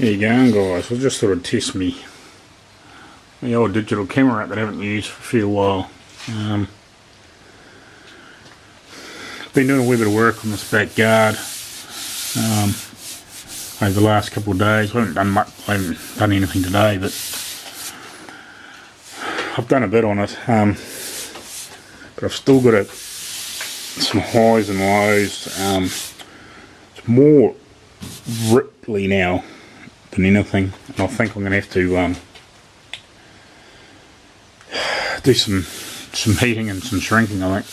There you go, guys. I just thought I'd test me the old digital camera app that I haven't used for a fair while. Been doing a wee bit of work on this backyard over the last couple of days. I haven't done much. I haven't done anything today, but I've done a bit on it. But I've still got some highs and lows. It's more ripply now than anything, and I think I'm going to have to do some heating and some shrinking, I think.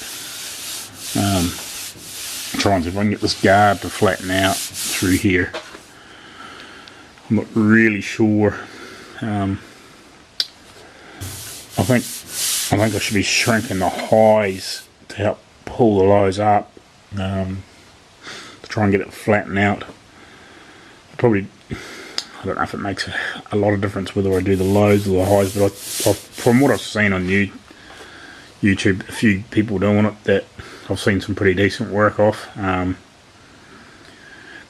Try and see if I can get this guard to flatten out through here. I'm not really sure. I think I should be shrinking the highs to help pull the lows up, to try and get it flattened out. Probably, I don't know if it makes a lot of difference whether I do the lows or the highs, but from what I've seen on YouTube, a few people doing it that I've seen some pretty decent work off.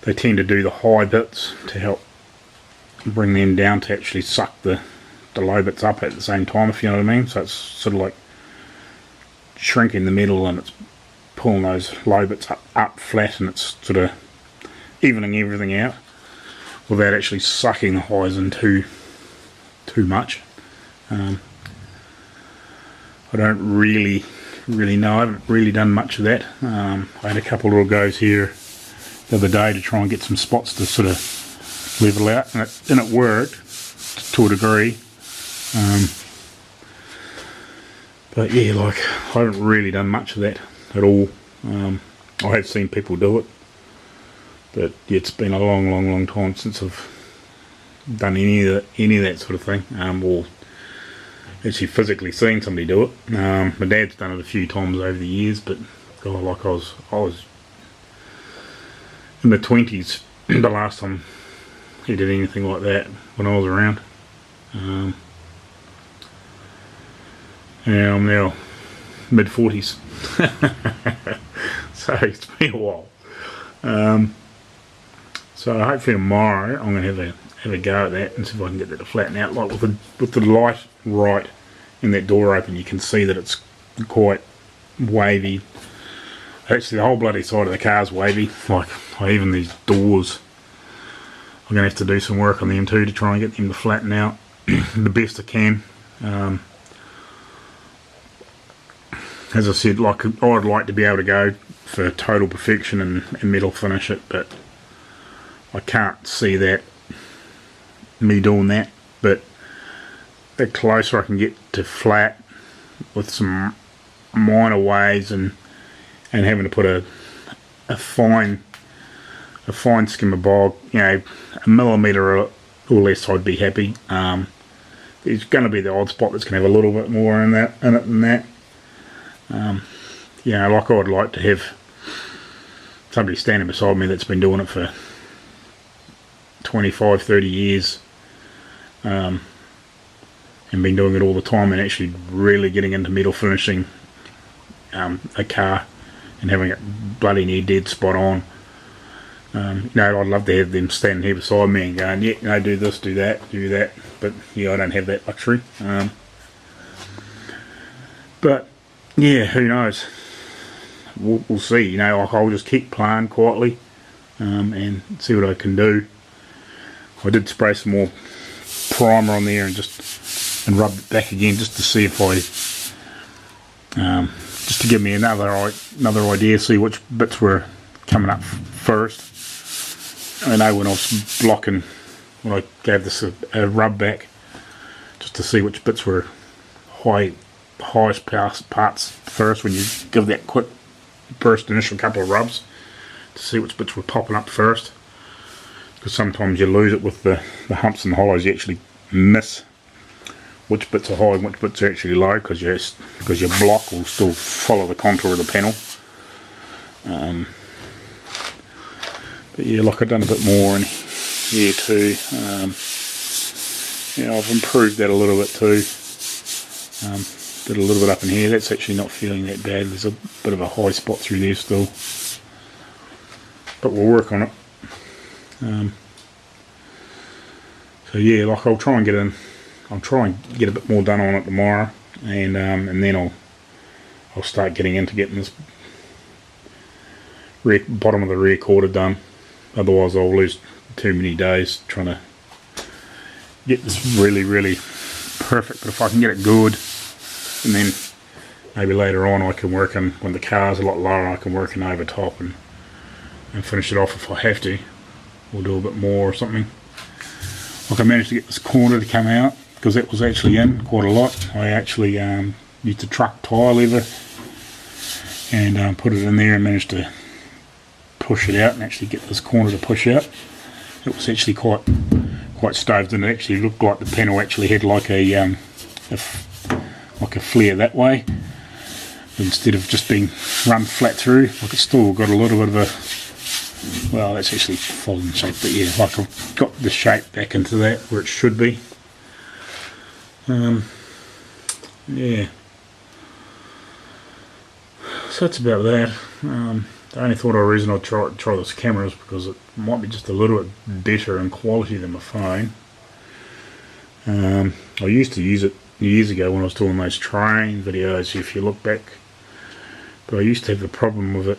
They tend to do the high bits to help bring them down to actually suck the low bits up at the same time, if you know what I mean. So it's sort of like shrinking the middle and it's pulling those low bits up flat, and it's sort of evening everything out without actually sucking the highs in too much. I don't really know. I haven't really done much of that. I had a couple of little goes here the other day to try and get some spots to sort of level out, and it worked to a degree. But yeah, like, I haven't really done much of that at all. I have seen people do it, but yeah, it's been a long time since I've done any of that sort of thing, or actually physically seen somebody do it. My dad's done it a few times over the years, but God, like I was in the 20s the last time he did anything like that when I was around. Yeah, I'm now mid-40s, so it's been a while. So hopefully tomorrow I'm going to have a go at that and see if I can get that to flatten out. Like with the light right in that door open, you can see that it's quite wavy. Actually, the whole bloody side of the car's wavy. Like even these doors, I'm going to have to do some work on them too to try and get them to flatten out the best I can. As I said, like, I'd like to be able to go for total perfection and metal finish it, but I can't see that me doing that. But the closer I can get to flat with some minor waves and having to put a fine skim of bog, you know, a millimetre or less, I'd be happy. There's going to be the odd spot that's going to have a little bit more in it than that. You know, like, I'd like to have somebody standing beside me that's been doing it for 25-30 years, and been doing it all the time, and actually really getting into metal finishing a car and having it bloody near dead spot on. You know, I'd love to have them standing here beside me and going, yeah, you know, do this, do that, but yeah, I don't have that luxury. But yeah, who knows? We'll see. You know, I'll just keep playing quietly and see what I can do. I did spray some more primer on there and rub it back again just to see if just to give me another idea, see which bits were coming up first. I know when I was blocking, when I gave this a rub back, just to see which bits were highest parts first when you give that quick first initial couple of rubs, to see which bits were popping up first, because sometimes you lose it with the humps and hollows. You actually miss which bits are high and which bits are actually low, because your block will still follow the contour of the panel. But yeah, like, I've done a bit more in here too. Yeah, I've improved that a little bit too. Did a little bit up in here. That's actually not feeling that bad. There's a bit of a high spot through there still, but we'll work on it. So yeah, like I'll try and get a bit more done on it tomorrow, and then I'll start getting this bottom of the rear quarter done. Otherwise I'll lose too many days trying to get this really, really perfect. But if I can get it good, and then maybe later on I can work on, when the car's a lot lower, I can work in over top and finish it off if I have to, or do a bit more or something. Like I managed to get this corner to come out, because it was actually in quite a lot. I actually used a truck tyre lever and put it in there and managed to push it out and actually get this corner to push out. It was actually quite stoved, and it actually looked like the panel actually had like a flare that way, instead of just being run flat through. Like it's still got a little bit of a, well, it's actually fallen shape, but yeah, like I've got the shape back into that where it should be. Yeah, so that's about that. The only reason I'd try this camera is because it might be just a little bit better in quality than my phone. I used to use it years ago when I was doing those train videos, if you look back, but I used to have the problem with it.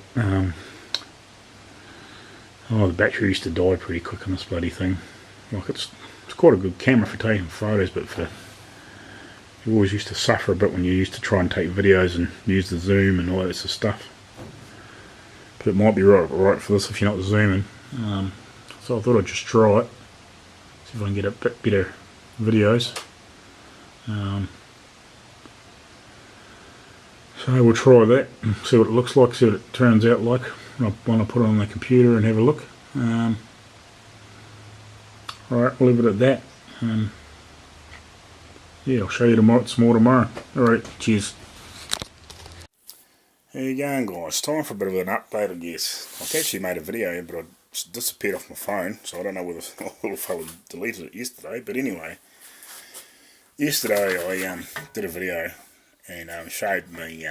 The battery used to die pretty quick on this bloody thing. Like it's quite a good camera for taking photos, but you always used to suffer a bit when you used to try and take videos and use the zoom and all that sort of stuff. But it might be right for this if you're not zooming. So I thought I'd just try it, see if I can get a bit better videos. So we'll try that and see what it looks like, see what it turns out like when I put it on the computer and have a look. Alright, we'll leave it at that. Yeah, I'll show you some more tomorrow. Alright, cheers. How you going, guys? Time for a bit of an update, I guess. I've actually made a video, but it disappeared off my phone, so I don't know whether the little fella deleted it yesterday. But anyway, yesterday I did a video and showed me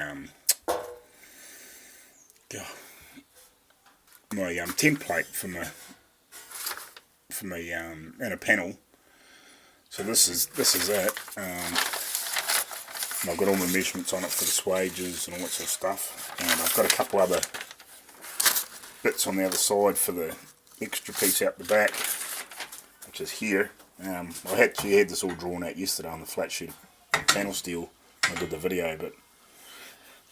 my template for my inner panel. So this is it. I've got all my measurements on it for the swages and all that sort of stuff, and I've got a couple other bits on the other side for the extra piece out the back, which is here. I actually had this all drawn out yesterday on the flat sheet panel steel when I did the video, but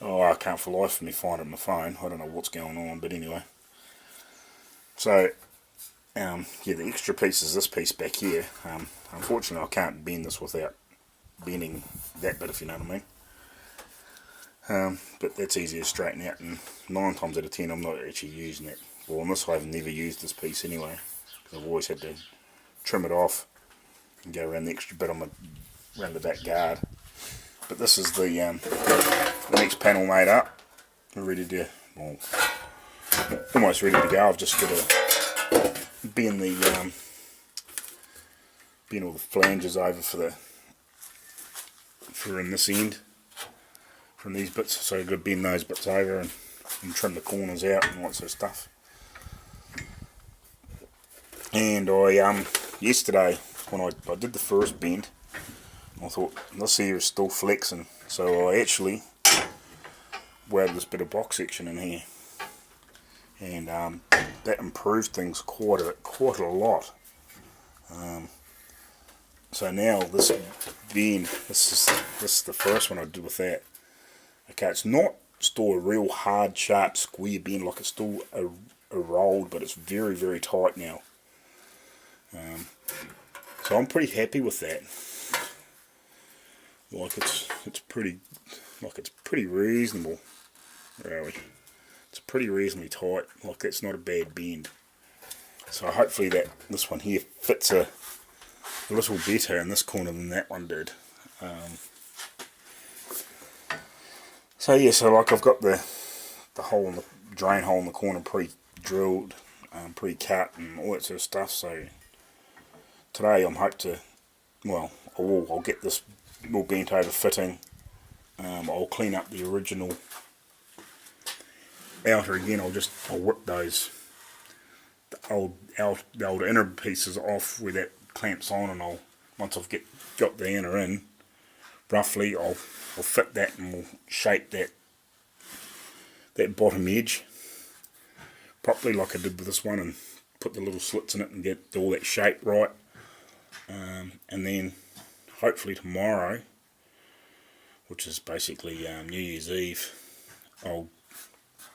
I can't for the life of me find it on my phone. I don't know what's going on, but anyway. So yeah, the extra piece is this piece back here. Unfortunately I can't bend this without bending that bit, if you know what I mean. But that's easy to straighten out, and 9 times out of 10 I'm not actually using it. Well, on this I've never used this piece anyway, because I've always had to trim it off and go around the extra bit around the back guard. But this is the next panel made up. We're ready to, well, almost ready to go. I've just got to bend all the flanges over for in this end from these bits, so I've got to bend those bits over and trim the corners out and all that sort of stuff. And I yesterday when I did the first bend, I thought this here is still flexing, so I actually welded this bit of box section in here, and that improved things quite a lot. So now this bend, this is the first one I did with that. Okay, it's not still a real hard, sharp, square bend, like it's still a rolled, but it's very, very tight now. So I'm pretty happy with that. Like it's pretty reasonable, really. It's pretty reasonably tight. Like that's not a bad bend. So hopefully this one here fits a little better in this corner than that one did. So yeah, so like I've got the hole in the drain hole in the corner pre-drilled, pre-cut and all that sort of stuff. So today I'm hoping to, well, I'll get this little bent over fitting. I'll clean up the original outer again. I'll whip those the old inner pieces off where that clamps on, and once I've got the inner in, roughly, I'll fit that and we'll shape that bottom edge properly like I did with this one, and put the little slits in it and get all that shape right. And then hopefully tomorrow, which is basically New Year's Eve, I'll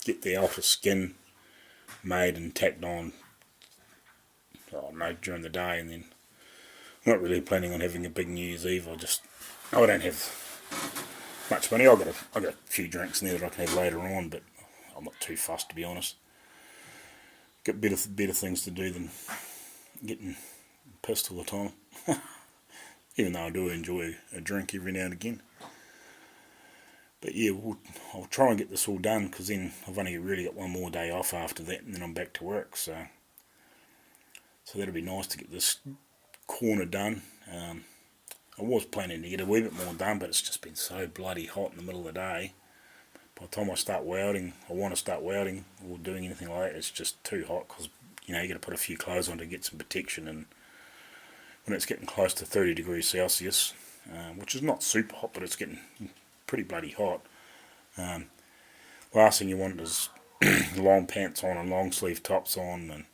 get the outer skin made and tacked on during the day. And then I'm not really planning on having a big New Year's Eve. I don't have much money. I've got a few drinks in there that I can have later on, but I'm not too fussed, to be honest. Got better things to do than getting pissed all the time. Even though I do enjoy a drink every now and again. But yeah, I'll try and get this all done, because then I've only really got one more day off after that, and then I'm back to work. So that'll be nice to get this corner done. I was planning to get a wee bit more done, but it's just been so bloody hot in the middle of the day. By the time I want to start welding or doing anything like that, it's just too hot, because you got to put a few clothes on to get some protection, and when it's getting close to 30 degrees Celsius, which is not super hot, but it's getting pretty bloody hot. Last thing you want is long pants on and long sleeve tops on, and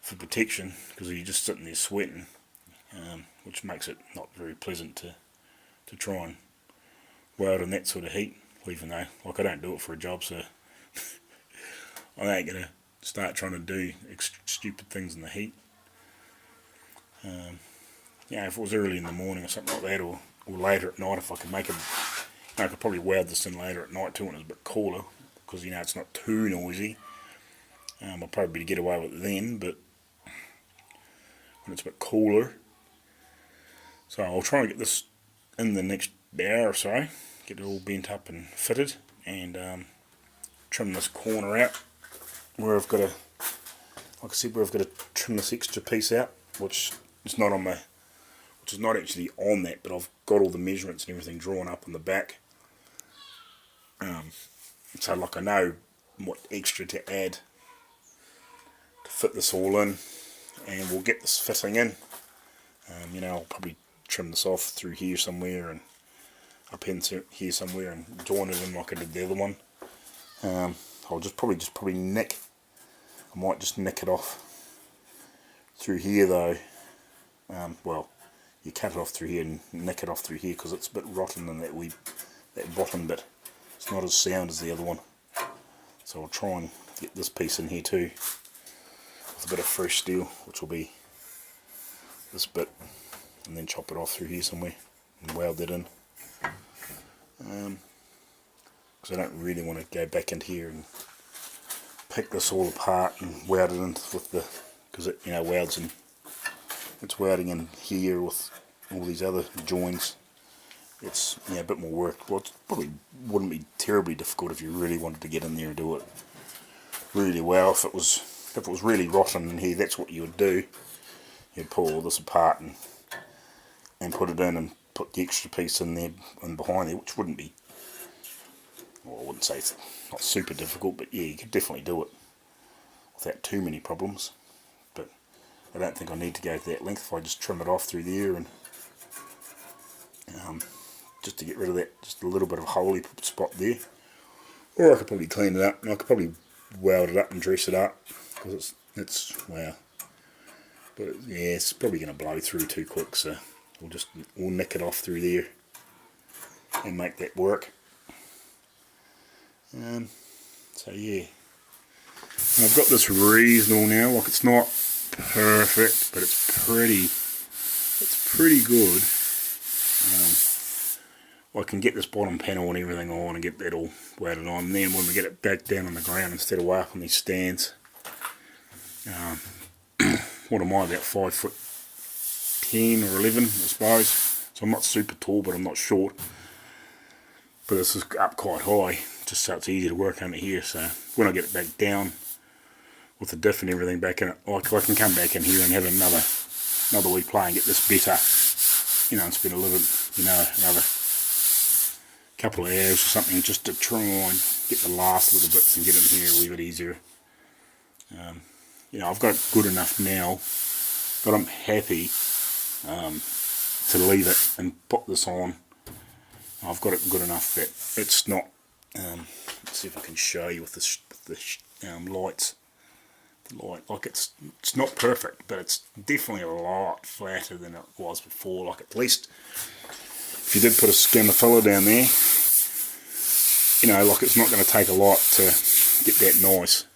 for protection, because you're just sitting there sweating, which makes it not very pleasant to try and weld in that sort of heat. Even though, I don't do it for a job, so I ain't going to start trying to do stupid things in the heat. If it was early in the morning or something like that, or later at night, if I could make it, I could probably weld this in later at night too when it's a bit cooler, because it's not too noisy. I'll probably get away with it then, but when it's a bit cooler. So I'll try and get this in the next hour or so, get it all bent up and fitted, and trim this corner out where I've got to, like I said, where I've got to trim this extra piece out, which is not actually on that, but I've got all the measurements and everything drawn up on the back. So I know what extra to add to fit this all in, and we'll get this fitting in. I'll probably trim this off through here somewhere and up into here somewhere and join it in like I did the other one. I'll probably nick. I might just nick it off through here though. Well, you cut it off through here and nick it off through here, because it's a bit rotten in that bottom bit. It's not as sound as the other one. So I'll try and get this piece in here too with a bit of fresh steel, which will be this bit, and then chop it off through here somewhere and weld it in. Because I don't really want to go back into here and pick this all apart and weld it in because it welds in. It's welding in here with all these other joins. It's a bit more work. Well, it probably wouldn't be terribly difficult if you really wanted to get in there and do it really well. If it was really rotten in here, that's what you would do. You'd pull all this apart and put it in, and put the extra piece in there and behind there, which wouldn't be, well, I wouldn't say it's not super difficult, but yeah, you could definitely do it without too many problems. But I don't think I need to go to that length if I just trim it off through there, and just to get rid of that, just a little bit of holy spot there. Or I could probably clean it up, and I could probably weld it up and dress it up, because it's wow. But yeah, it's probably going to blow through too quick, so we'll nick it off through there and make that work. So yeah, and I've got this reasonable now. Like, it's not perfect, but it's pretty good. I can get this bottom panel and everything on and get that all welded on. And then when we get it back down on the ground instead of way up on these stands, what am I, about 5'10" or 11, I suppose. So I'm not super tall, but I'm not short. But this is up quite high, just so it's easy to work under here. So when I get it back down with the diff and everything back in it, I can come back in here and have another week play and get this better, and spend a little, another couple of hours or something just to try and get the last little bits and get it in here a wee bit easier. I've got it good enough now but I'm happy to leave it and put this on. I've got it good enough that it's not, let's see if I can show you with the lights. Like it's not perfect, but it's definitely a lot flatter than it was before. Like at least if you did put a skin of filler down there, you know, like it's not going to take a lot to get that nice.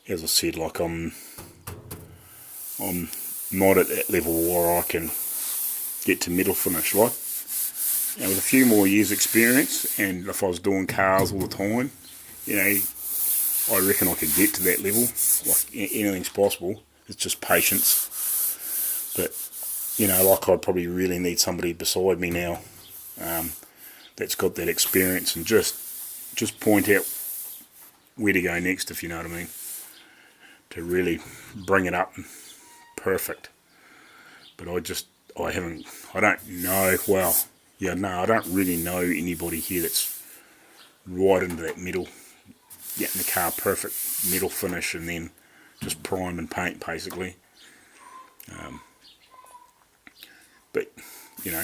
As I said, like I'm not at that level where I can get to metal finish, right? And with a few more years experience, and if I was doing cars all the time, you know, I reckon I could get to that level. Like anything's possible. It's just patience. But you know, like I'd probably really need somebody beside me now that's got that experience and just point out where to go next, if you know what I mean, to really bring it up perfect. But I don't know. Well, yeah, no, I don't really know anybody here that's right into that metal. Getting the car perfect metal finish and then just prime and paint basically. But you know,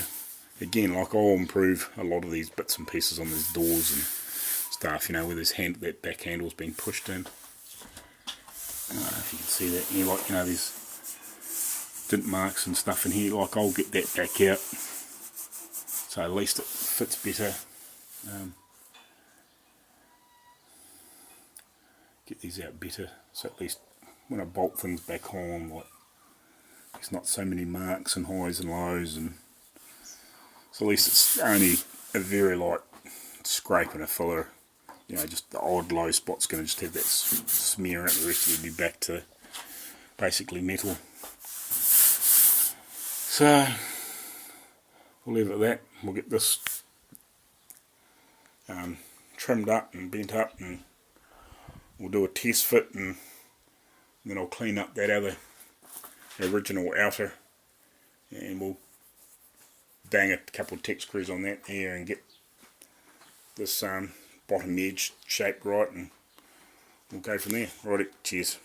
again, like I'll improve a lot of these bits and pieces on these doors and stuff. You know, where that back handle's been pushed in. I don't know if you can see that. You like, you know, these dint marks and stuff in here. Like I'll get that back out, so at least it fits better. Get these out better, so at least when I bolt things back on, like there's not so many marks and highs and lows, and so at least it's only a very light scrape and a filler. You know, just the odd low spot's going to just have that smear in it. The rest of it will be back to basically metal. So we'll leave it at that. We'll get this trimmed up and bent up, and we'll do a test fit, and then I'll clean up that other original outer, and we'll bang a couple of tech screws on that here and get this bottom edge shaped right, and we'll go from there. Righty, cheers.